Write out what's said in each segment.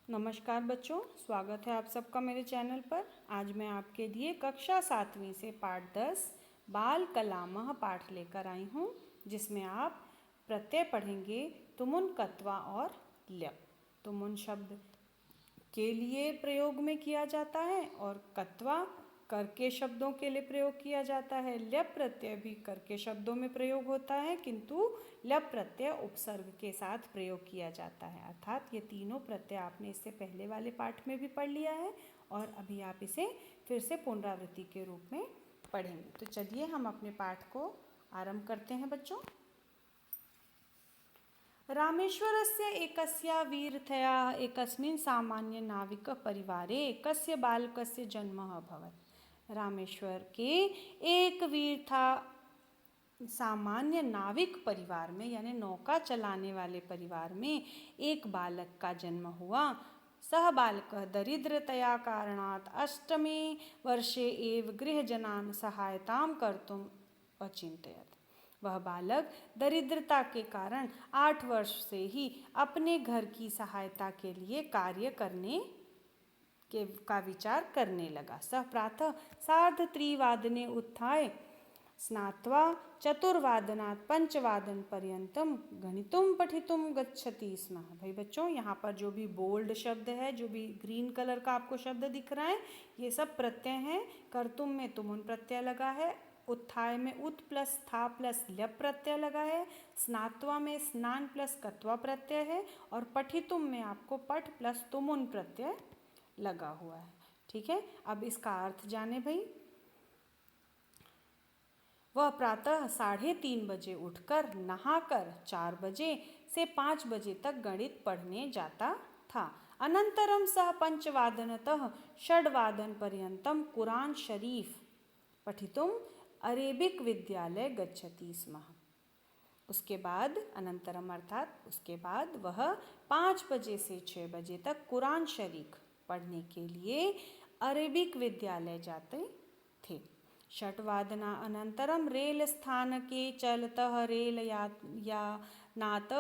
नमस्कार बच्चों, स्वागत है आप सबका मेरे चैनल पर। आज मैं आपके लिए कक्षा 7वीं से पाठ 10 बाल कलामह पाठ लेकर आई हूँ, जिसमें आप प्रत्यय पढ़ेंगे तुमुन, कत्वा और ल्यप। तुमुन शब्द के लिए प्रयोग में किया जाता है और कत्वा कर के शब्दों के लिए प्रयोग किया जाता है। ल्यप प्रत्यय भी कर के शब्दों में प्रयोग होता है, किंतु ल्यप प्रत्यय उपसर्ग के साथ प्रयोग किया जाता है। अर्थात ये तीनों प्रत्यय आपने इससे पहले वाले पाठ में भी पढ़ लिया है और अभी आप इसे फिर से पुनरावृत्ति के रूप में पढ़ेंगे। तो चलिए हम अपने पाठ को आरंभ करते हैं बच्चों। रामेश्वरस्य एकस्या वीरथया एकस्मिन् सामान्य नाविक परिवारे एकस्य बालकस्य जन्म अभवत्। रामेश्वर के एक वीर था सामान्य नाविक परिवार में, यानी नौका चलाने वाले परिवार में एक बालक का जन्म हुआ। सह बालकः दरिद्रतया कारणात् अष्टमे वर्षे एव गृहजनान् सहायतां कर्तुम् अचिन्तयत्। वह बालक दरिद्रता के कारण 8 वर्ष से ही अपने घर की सहायता के लिए कार्य करने का विचार करने लगा। सः प्रातः 3:30 उत्थाय स्नात्वा चतुर्वादनात् 5 पर्यन्तं गणितं पठितुं गच्छति स्म। भाई बच्चों, यहाँ पर जो भी बोल्ड शब्द है, जो भी ग्रीन कलर का आपको शब्द दिख रहा है, ये सब प्रत्यय हैं। कर्तुम में तुमुन प्रत्यय लगा है, उत्थाय में उत प्लस था प्लस ल्यप प्रत्यय लगा है, स्नात्वा में स्नान प्लस कत्वा प्रत्यय है और पठितुम में आपको पठ प्लस तुमुन प्रत्यय लगा हुआ है। ठीक है, अब इसका अर्थ जाने भाई। वह प्रातः 3:30 बजे उठकर नहाकर 4 बजे से 5 बजे तक गणित पढ़ने जाता था। अनंतरम सह 5:15 6 पर्यन्तं कुरान शरीफ पठितुम अरेबिक विद्यालय गच्छति स्म। उसके बाद अनंतरम अर्थात उसके बाद वह 5 बजे से 6 बजे तक कुरान शरीफ पढ़ने के लिए अरेबिक विद्यालय जाते थे। 6 अनंतरम रेल स्थानके चलतः रेल यानात्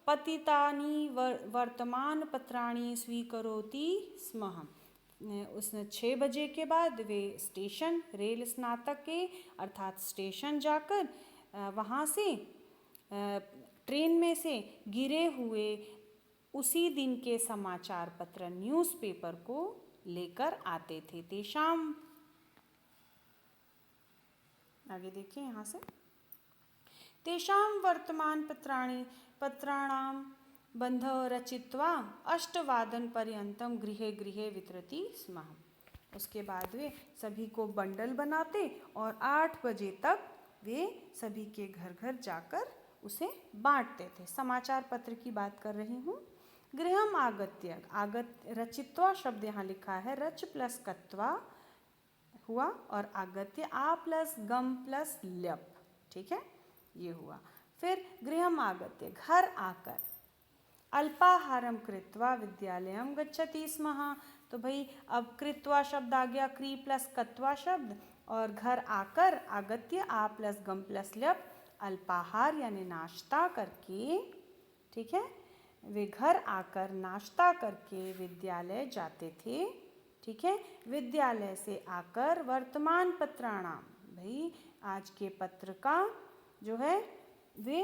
पतितानि वर्तमान पत्राणि स्वीकरोति स्म। उस 6 बजे के बाद वे स्टेशन रेल स्नातक के अर्थात स्टेशन जाकर वहाँ से ट्रेन में से गिरे हुए उसी दिन के समाचार पत्र न्यूज़पेपर को लेकर आते थे। तेषाम, आगे देखिए यहाँ से, तेषां वर्तमान पत्राणां बंध रचित्वा 8 पर्यन्तं गृहे गृहे वितरति स्म। उसके बाद वे सभी को बंडल बनाते और 8 बजे तक वे सभी के घर घर जाकर उसे बांटते थे। समाचार पत्र की बात कर रही हूँ। गृहम आगत्य, रचित्वा शब्द यहाँ लिखा है, रच प्लस कत्वा हुआ और आगत्य आ प्लस गम प्लस ल्यप। ठीक है, ये हुआ। फिर गृहम आगत्य, घर आकर, अल्पाहारम कृत्वा विद्यालयम गच्छति स्म। तो भाई अब कृत्वा शब्द आ गया, क्री प्लस कत्वा शब्द, और घर आकर आगत्य आ प्लस गम प्लस ल्यप, अल्पाहार यानी नाश्ता करके, ठीक है, वे घर आकर नाश्ता करके विद्यालय जाते थे। ठीक है, विद्यालय से आकर वर्तमान पत्राणाम, भाई आज के पत्र का जो है वे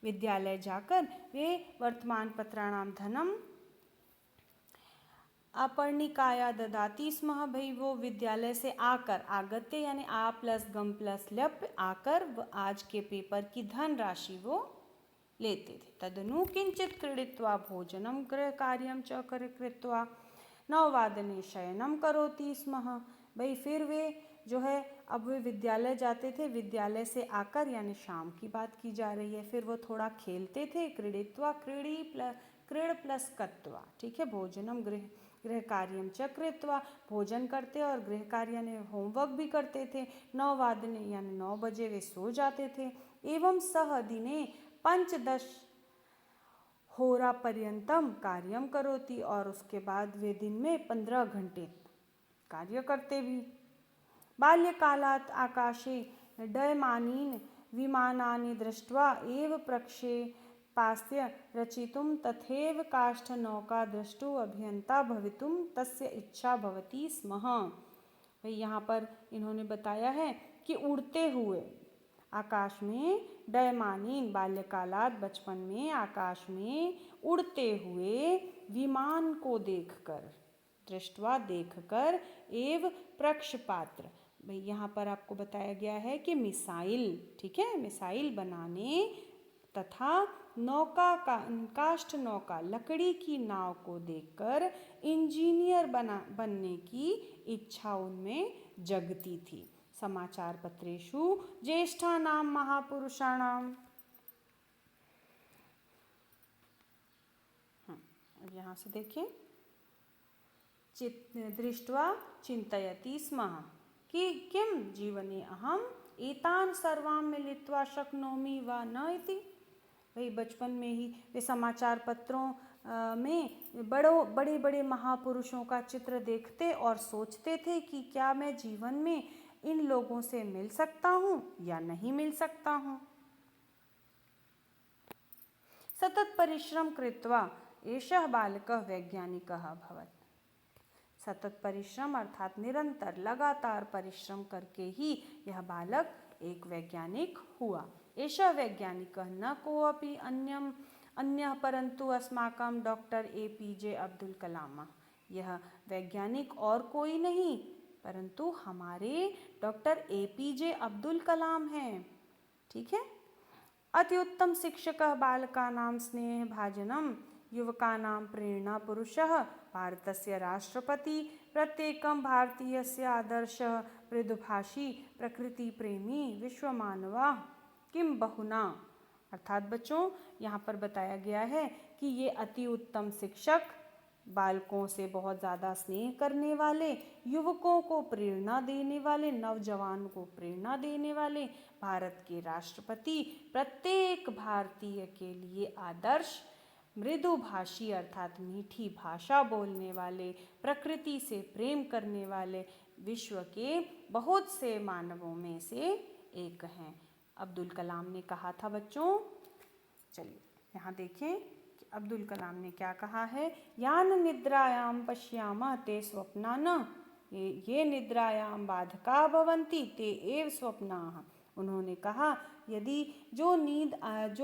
विद्यालय जाकर वे वर्तमान पत्राणाम धनम अपर्णिकाया ददाति स्म। भाई वो विद्यालय से आकर, आगत्य यानी आ प्लस गम प्लस ल्यप, आकर आज के पेपर की धन राशि वो लेते थे। तदनु किंचित क्रीडित्वा भोजनम गृह कार्यम च कृत्वा 9 शयनम करोति स्म। भाई फिर वे जो है, अब वे विद्यालय जाते थे, विद्यालय से आकर, यानी शाम की बात की जा रही है, फिर वो थोड़ा खेलते थे। क्रीडित्वा, क्रीड़ प्लस कत्वा, ठीक है, भोजनम गृह कार्यम च कृत्वा, भोजन करते और गृह कार्य यानी होमवर्क भी करते थे। 9 यानी 9 बजे वे सो जाते थे। एवं सह दिने 15 होरा पर्यंतम कार्यम करोति, और उसके बाद वे दिन में 15 घंटे कार्य करते भी। बाल्यकालात् आकाशे डयमानीन विमानानि दृष्ट्वा एव पास्य रचितुं तथैव काष्ठनौका द्रष्टुं अभियंता भवितुं तस्य इच्छा भवति स्म। भाई यहाँ पर इन्होंने बताया है कि उड़ते हुए आकाश में डयमानीन, बाल्यकालात बचपन में आकाश में उड़ते हुए विमान को देखकर, दृष्टवा देखकर, एव प्रक्षपात्र, भाई यहाँ पर आपको बताया गया है कि मिसाइल, ठीक है, मिसाइल बनाने तथा नौका का काष्ठ नौका लकड़ी की नाव को देखकर इंजीनियर बनने की इच्छा उनमें जगती थी। समाचार पत्रेषु ज्येष्ठानां महापुरुषाणां, अब यहाँ से देखिए, दृष्ट्वा चिंतयति स्म कि किं जीवने अहम एतान सर्वान् मिलित्वा शक्नोमि वा न इति। भाई बचपन में ही वे समाचार पत्रों में बड़े बड़े महापुरुषों का चित्र देखते और सोचते थे कि क्या मैं जीवन में इन लोगों से मिल सकता हूँ या नहीं मिल सकता हूँ। सतत परिश्रम कृत्वा एषः बालकः वैज्ञानिकः अभवत्। सतत परिश्रम अर्थात निरंतर लगातार परिश्रम करके ही यह बालक एक वैज्ञानिक हुआ। एषः वैज्ञानिकः न कोऽपि अन्यः परंतु अस्माकं डॉक्टर APJ अब्दुल कलाम। यह वैज्ञानिक और कोई नहीं परंतु हमारे डॉक्टर APJ अब्दुल कलाम हैं, ठीक है। अति उत्तम शिक्षकः बालकानां स्नेह भाजनम युवकानां प्रेरणा पुरुषः भारतस्य राष्ट्रपति प्रत्येकं भारतीयस्य आदर्शः मृदुभाषी प्रकृति प्रेमी विश्वमानवा किम बहुना। अर्थात बच्चों यहाँ पर बताया गया है कि ये अति उत्तम शिक्षक, बालकों से बहुत ज़्यादा स्नेह करने वाले, युवकों को प्रेरणा देने वाले, नौजवान को प्रेरणा देने वाले, भारत के राष्ट्रपति, प्रत्येक भारतीय के लिए आदर्श, मृदुभाषी अर्थात मीठी भाषा बोलने वाले, प्रकृति से प्रेम करने वाले, विश्व के बहुत से मानवों में से एक हैं। अब्दुल कलाम ने कहा था बच्चों। चलिए यहाँ देखें कि अब्दुल कलाम ने क्या कहा है। यान निद्रायां पश्यामः ते स्वप्नान, ये निद्रायां बाधका भवन्ति ते एव स्वप्नाः। उन्होंने कहा यदि जो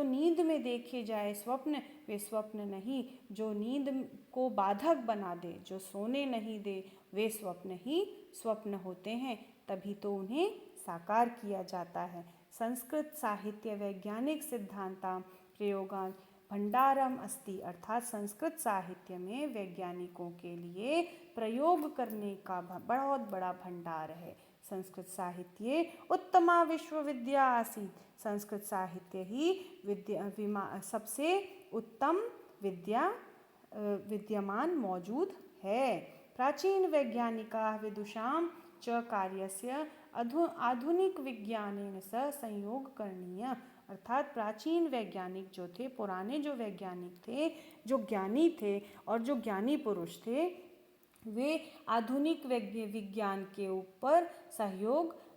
नींद में देखे जाए स्वप्न, वे स्वप्न नहीं, जो नींद को बाधक बना दे, जो सोने नहीं दे, वे स्वप्न ही स्वप्न होते हैं, तभी तो उन्हें साकार किया जाता है। संस्कृत साहित्य वैज्ञानिक सिद्धांतां प्रयोगान् भंडारम अस्ति, अर्थात संस्कृत साहित्य में वैज्ञानिकों के लिए प्रयोग करने का बहुत बड़ा भंडार है। संस्कृत साहित्य उत्तमा विश्वविद्या आसीत्, संस्कृत साहित्य ही सबसे उत्तम विद्यमान मौजूद है। प्राचीन वैज्ञानिकाः विदुषां च कार्यस्य आधुनिक विज्ञानेन सह संयोग करणीय, अर्थात प्राचीन वैज्ञानिक जो थे, पुराने जो वैज्ञानिक थे, जो ज्ञानी थे और जो ज्ञानी पुरुष थे, वे आधुनिक विज्ञान के ऊपर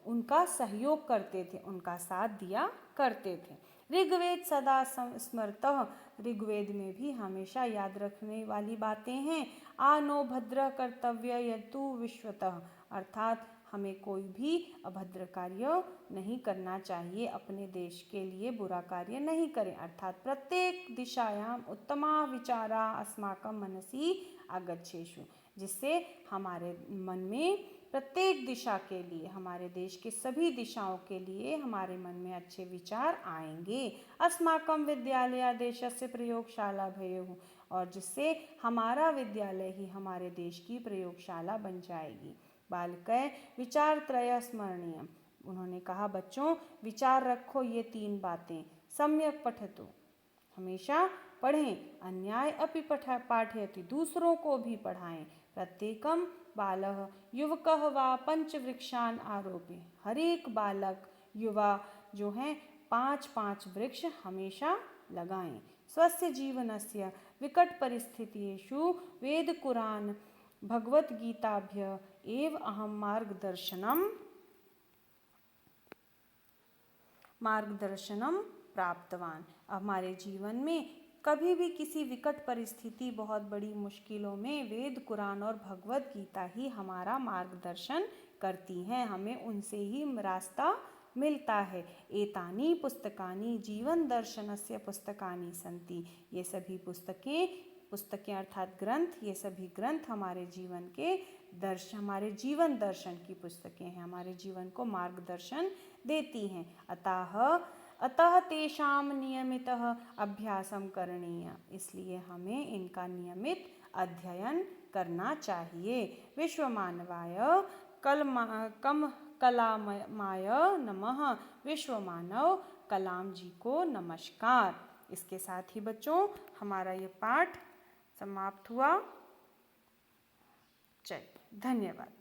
उनका सहयोग करते थे, उनका साथ दिया करते थे। ऋग्वेद सदा स्मृतः, ऋग्वेद में भी हमेशा याद रखने वाली बातें हैं। आनो भद्र कर्तव्य यतु विश्वतः, अर्थात हमें कोई भी अभद्र कार्य नहीं करना चाहिए, अपने देश के लिए बुरा कार्य नहीं करें। अर्थात प्रत्येक दिशायां उत्तमा विचारा अस्माकं मनसि आगच्छेषु, जिससे हमारे मन में प्रत्येक दिशा के लिए, हमारे देश के सभी दिशाओं के लिए हमारे मन में अच्छे विचार आएंगे। अस्माकं विद्यालय देशस्य प्रयोगशाला भवेयुः, और जिससे हमारा विद्यालय ही हमारे देश की प्रयोगशाला बन जाएगी। बालकः विचारत्रय स्मरणीय, उन्होंने कहा बच्चों विचार रखो ये 3 बातें। सम्यक पठतु, हमेशा पढ़ें। अन्याय अपि पाठयति, दूसरों को भी पढ़ाएं। प्रत्येकम बालः युवकः वा पंचवृक्षान् आरोपे, हर एक बालक युवा जो हैं 5-5 वृक्ष हमेशा लगाएं। स्वस्य जीवनस्य विकट परिस्थितिषु वेद कुरान भगवत गीताभ्य एव अहम मार्गदर्शनम प्राप्तवान। हमारे जीवन में कभी भी किसी विकट परिस्थिति, बहुत बड़ी मुश्किलों में वेद, कुरान और भगवत गीता ही हमारा मार्गदर्शन करती हैं। हमें उनसे ही रास्ता मिलता है। एतानी पुस्तकानि जीवन दर्शनस्य पुस्तकानि सन्ति। ये सभी पुस्तकें अर्थात ग्रंथ, ये सभी ग्रंथ हमारे जीवन के हमारे जीवन दर्शन की पुस्तकें हैं, हमारे जीवन को मार्गदर्शन देती हैं। अतः तेषां नियमितः अभ्यासं करणीय। इसलिए हमें इनका नियमित अध्ययन करना चाहिए। विश्वमानवाय कलामाय नमः। विश्व मानव कलाम जी को नमस्कार। इसके साथ ही बच्चों हमारा ये पाठ समाप्त हुआ। चलिए, धन्यवाद।